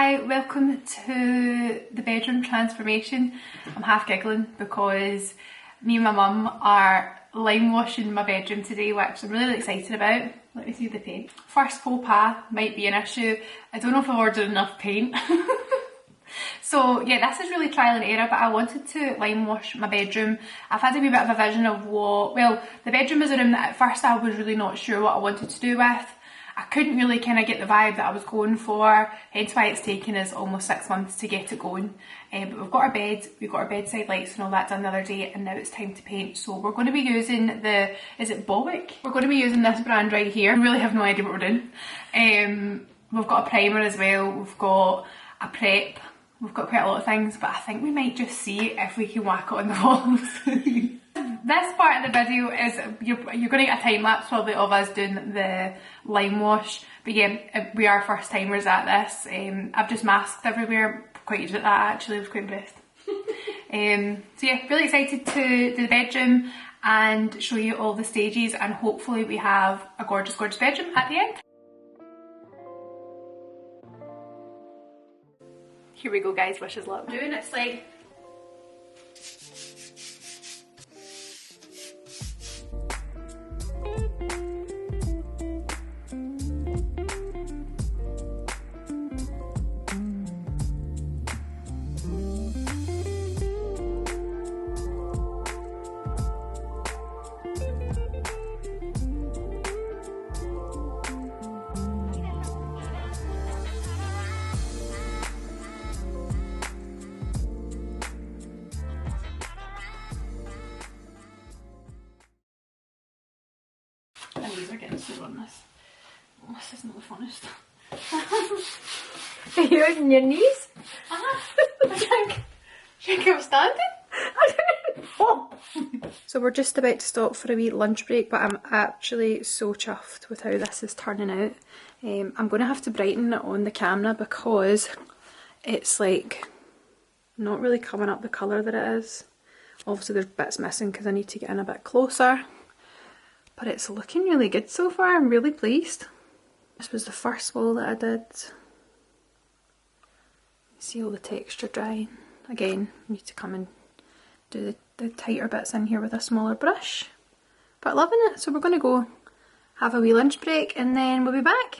Hi, welcome to the bedroom transformation. I'm half giggling because me and my mum are lime washing my bedroom today, which I'm really excited about. Let me see the paint. First faux pas might be an issue. I don't know if I've ordered enough paint. So yeah, this is really trial and error, but I wanted to lime wash my bedroom. I've had a wee bit of a vision of well, the bedroom is a room that at first I was really not sure what I wanted to do with. I couldn't really kind of get the vibe that I was going for, hence why it's taken us almost 6 months to get it going. But we've got our bed, we've got our bedside lights and all that done the other day, and now it's time to paint. So we're going to be using is it Bowick? We're going to be using this brand right here. We really have no idea what we're doing. We've got a primer as well, we've got a prep, we've got quite a lot of things, but I think we might just see if we can whack it on the walls. This part of the video is, you're going to get a time lapse probably of us doing the lime wash, but yeah, we are first timers at this. I've just masked everywhere, quite good at that actually, I was quite impressed. So yeah, really excited to do the bedroom and show you all the stages, and hopefully we have a gorgeous, gorgeous bedroom at the end. Here we go guys, wish us luck. Doing it like these are getting sore on this. Oh, this isn't the funnest. Are you on your knees? I think I'm standing. So we're just about to stop for a wee lunch break, but I'm actually so chuffed with how this is turning out. I'm going to have to brighten it on the camera because it's like not really coming up the colour that it is. Obviously there's bits missing because I need to get in a bit closer. But it's looking really good so far, I'm really pleased. This was the first wall that I did. See all the texture drying. Again, I need to come and do the tighter bits in here with a smaller brush. But loving it, so we're going to go have a wee lunch break and then we'll be back.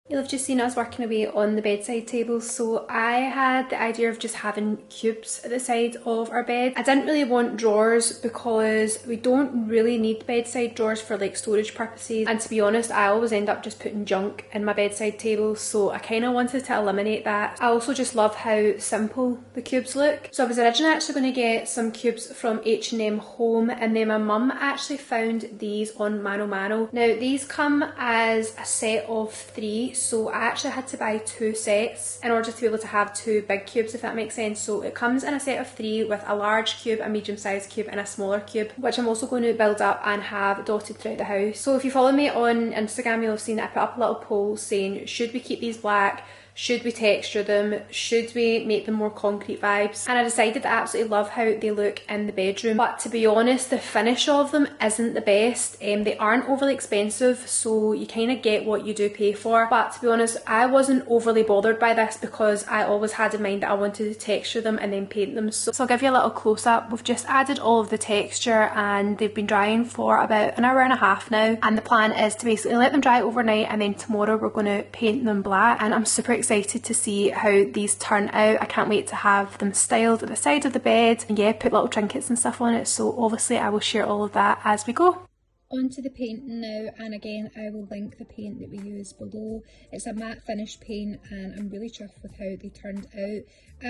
You'll have just seen us working away on the bedside table, so I had the idea of just having cubes at the side of our bed. I didn't really want drawers because we don't really need bedside drawers for like storage purposes, and to be honest I always end up just putting junk in my bedside table, so I kind of wanted to eliminate that. I also just love how simple the cubes look. So I was originally actually going to get some cubes from H&M Home, and then my mum actually found these on Mano Mano. Now these come as a set of 3, so I actually had to buy 2 sets in order to be able to have 2 big cubes, if that makes sense. So it comes in a set of 3 with a large cube, a medium sized cube and a smaller cube, which I'm also going to build up and have dotted throughout the house. So if you follow me on Instagram, you'll have seen that I put up a little poll saying, should we keep these black? Should we texture them? Should we make them more concrete vibes? And I decided that I absolutely love how they look in the bedroom, but to be honest the finish of them isn't the best. They aren't overly expensive, so you kind of get what you do pay for, but to be honest I wasn't overly bothered by this because I always had in mind that I wanted to texture them and then paint them. So I'll give you a little close up. We've just added all of the texture and they've been drying for about an hour and a half now, and the plan is to basically let them dry overnight and then tomorrow we're going to paint them black, and I'm super excited to see how these turn out. I can't wait to have them styled at the side of the bed and yeah, put little trinkets and stuff on it, so obviously I will share all of that as we go. Onto the painting now, and again I will link the paint that we use below. It's a matte finish paint and I'm really chuffed with how they turned out.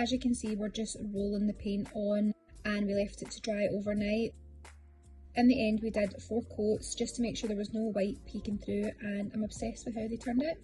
As you can see, we're just rolling the paint on and we left it to dry overnight. In the end we did 4 coats just to make sure there was no white peeking through, and I'm obsessed with how they turned out.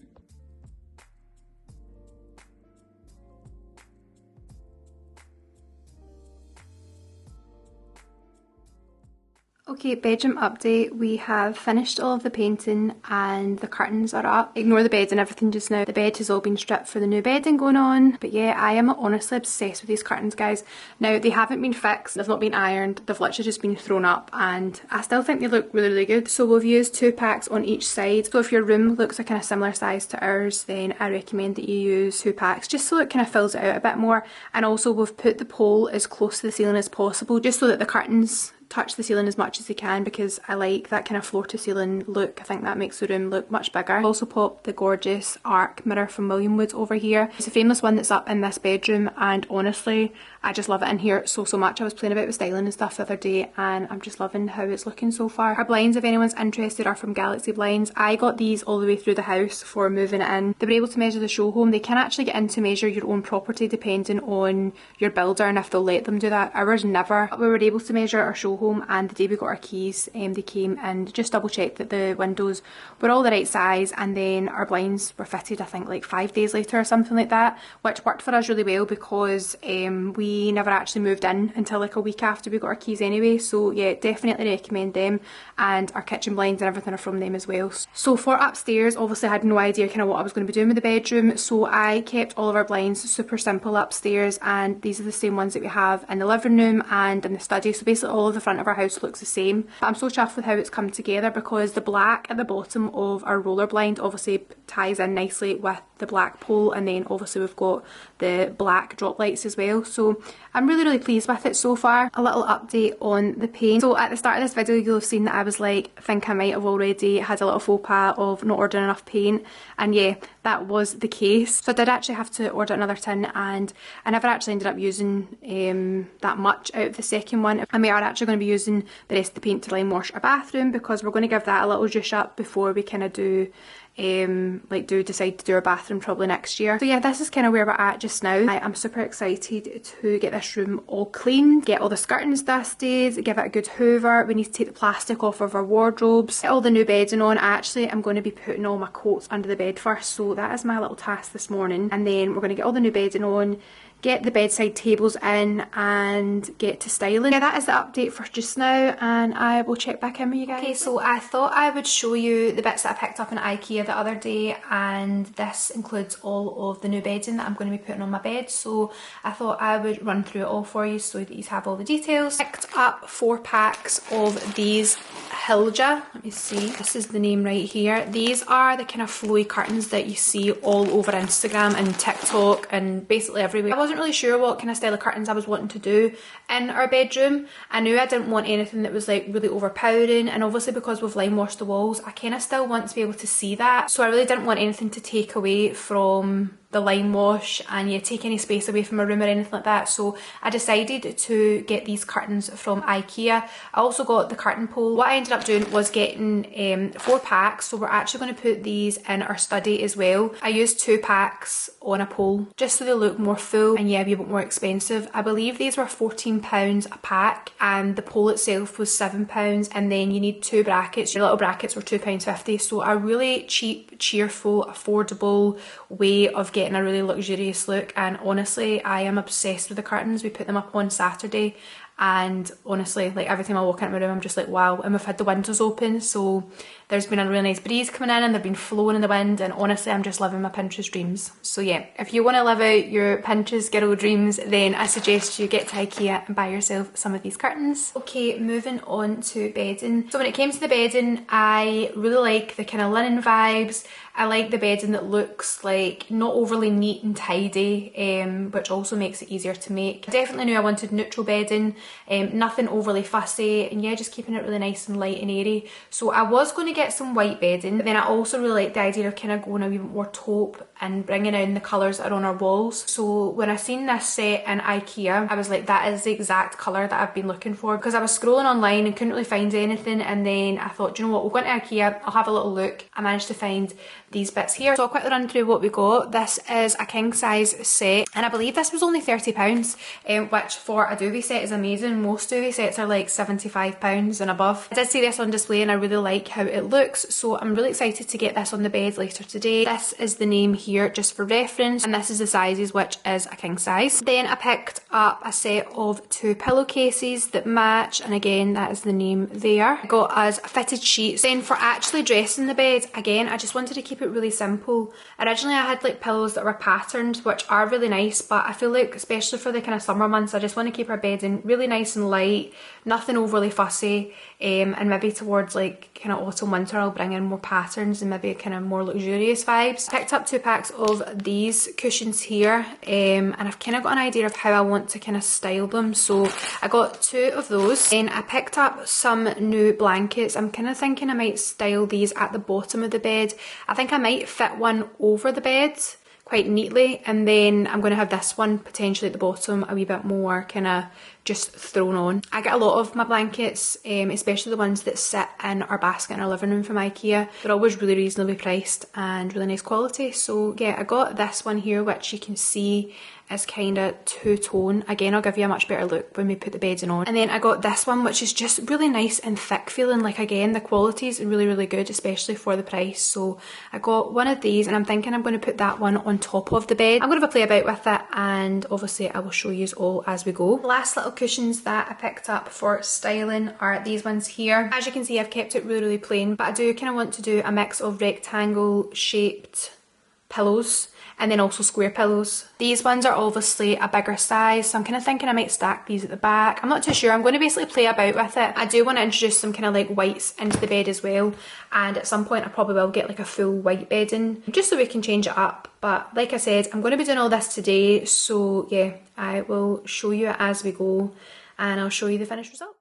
Okay, bedroom update. We have finished all of the painting and the curtains are up. Ignore the bed and everything just now. The bed has all been stripped for the new bedding going on. But yeah, I am honestly obsessed with these curtains, guys. Now, they haven't been fixed, they've not been ironed, they've literally just been thrown up, and I still think they look really, really good. So we've used 2 packs on each side. So if your room looks a kind of similar size to ours, then I recommend that you use 2 packs just so it kind of fills it out a bit more. And also we've put the pole as close to the ceiling as possible just so that the curtains touch the ceiling as much as they can, because I like that kind of floor to ceiling look. I think that makes the room look much bigger. I've also popped the gorgeous arc mirror from William Woods over here. It's a frameless one that's up in this bedroom, and honestly I just love it in here so much. I was playing about with styling and stuff the other day and I'm just loving how it's looking so far. Our blinds, if anyone's interested, are from Galaxy Blinds. I got these all the way through the house for moving it in. They were able to measure the show home. They can actually get in to measure your own property depending on your builder and if they'll let them do that. Ours never. But we were able to measure our show home, and the day we got our keys they came and just double checked that the windows were all the right size, and then our blinds were fitted I think like 5 days later or something like that, which worked for us really well because we never actually moved in until like a week after we got our keys anyway. So yeah, definitely recommend them, and our kitchen blinds and everything are from them as well. So for upstairs, obviously I had no idea kind of what I was going to be doing with the bedroom, so I kept all of our blinds super simple upstairs, and these are the same ones that we have in the living room and in the study. So basically all of the front of our house looks the same. But I'm so chuffed with how it's come together because the black at the bottom of our roller blind obviously ties in nicely with the black pole, and then obviously we've got the black drop lights as well. So I'm really, really pleased with it so far. A little update on the paint. So at the start of this video you'll have seen that I was like, I think I might have already had a little faux pas of not ordering enough paint, and yeah, that was the case. So I did actually have to order another tin, and I never actually ended up using that much out of the second one. And we are actually going to be using the rest of the paint to lime wash our bathroom because we're going to give that a little zhuzh up before we kind of do decide to do our bathroom probably next year. So yeah, this is kind of where we're at just now. I am super excited to get this room all clean, get all the skirtings dusted, give it a good hoover. We need to take the plastic off of our wardrobes, get all the new bedding on. I am going to be putting all my coats under the bed first, so that is my little task this morning. And then we're going to get all the new bedding on, get the bedside tables in, and get to styling. Yeah, that is the update for just now, and I will check back in with you guys. Okay, so I thought I would show you the bits that I picked up in Ikea the other day, and this includes all of the new bedding that I'm going to be putting on my bed. So I thought I would run through it all for you so that you have all the details. Picked up 4 packs of these Hilja. Let me see, this is the name right here. These are the kind of flowy curtains that you see all over Instagram and TikTok and basically everywhere. I wasn't really sure what kind of style of curtains I was wanting to do in our bedroom. I knew I didn't want anything that was like really overpowering, and obviously because we've lime washed the walls, I kind of still want to be able to see that. So I really didn't want anything to take away from the lime wash and yeah, take any space away from my room or anything like that. So I decided to get these curtains from Ikea. I also got the curtain pole. What I ended up doing was getting 4 packs, so we're actually going to put these in our study as well. I used 2 packs on a pole just so they look more full and yeah, be a bit more expensive. I believe these were £14 a pack and the pole itself was £7, and then you need 2 brackets. Your little brackets were £2.50, so a really cheap, cheerful, affordable way of getting a really luxurious look. And honestly, I am obsessed with the curtains. We put them up on Saturday, and honestly, like every time I walk into my room I'm just like wow. And we've had the windows open, so there's been a really nice breeze coming in and they've been flowing in the wind, and honestly I'm just living my Pinterest dreams. So yeah, if you want to live out your Pinterest girl dreams, then I suggest you get to Ikea and buy yourself some of these curtains. Okay, moving on to bedding. So when it came to the bedding, I really like the kind of linen vibes. I like the bedding that looks like not overly neat and tidy, which also makes it easier to make. I definitely knew I wanted neutral bedding. nothing overly fussy, and yeah, just keeping it really nice and light and airy. So I was going to get some white bedding, but then I also really like the idea of kind of going a wee bit more taupe and bringing in the colours that are on our walls. So when I seen this set in Ikea, I was like, that is the exact colour that I've been looking for, because I was scrolling online and couldn't really find anything, and then I thought, do you know what, we'll go into Ikea, I'll have a little look. I managed to find these bits here. So I'll quickly run through what we got. This is a king size set, and I believe this was only £30, which for a duvet set is amazing. Most duvet sets are like £75 and above. I did see this on display and I really like how it looks, so I'm really excited to get this on the bed later today. This is the name here just for reference, and this is the sizes, which is a king size. Then I picked up a set of 2 pillowcases that match, and again that is the name there. I got us fitted sheets. Then for actually dressing the bed, again I just wanted to keep it really simple. Originally I had like pillows that were patterned, which are really nice, but I feel like especially for the kind of summer months, I just want to keep our bedding really nice and light, nothing overly fussy, and maybe towards like kind of autumn winter I'll bring in more patterns and maybe kind of more luxurious vibes. I picked up 2 packs of these cushions here, and I've kind of got an idea of how I want to kind of style them, so I got 2 of those. Then I picked up some new blankets. I'm kind of thinking I might style these at the bottom of the bed. I think I might fit one over the bed quite neatly, and then I'm going to have this one potentially at the bottom a wee bit more kind of just thrown on. I get a lot of my blankets, especially the ones that sit in our basket in our living room from Ikea. They're always really reasonably priced and really nice quality. So yeah, I got this one here, which you can see is kind of two-tone. Again, I'll give you a much better look when we put the bedding on. And then I got this one, which is just really nice and thick feeling. Like again, the quality is really, really good, especially for the price. So I got one of these, and I'm thinking I'm going to put that one on top of the bed. I'm going to have a play about with it, and obviously I will show you all as we go. The last little cushions that I picked up for styling are these ones here. As you can see, I've kept it really, really plain, but I do kind of want to do a mix of rectangle shaped pillows and then also square pillows. These ones are obviously a bigger size, so I'm kind of thinking I might stack these at the back. I'm not too sure. I'm going to basically play about with it. I do want to introduce some kind of like whites into the bed as well, and at some point I probably will get like a full white bedding just so we can change it up. But like I said, I'm going to be doing all this today, so yeah, I will show you it as we go and I'll show you the finished result.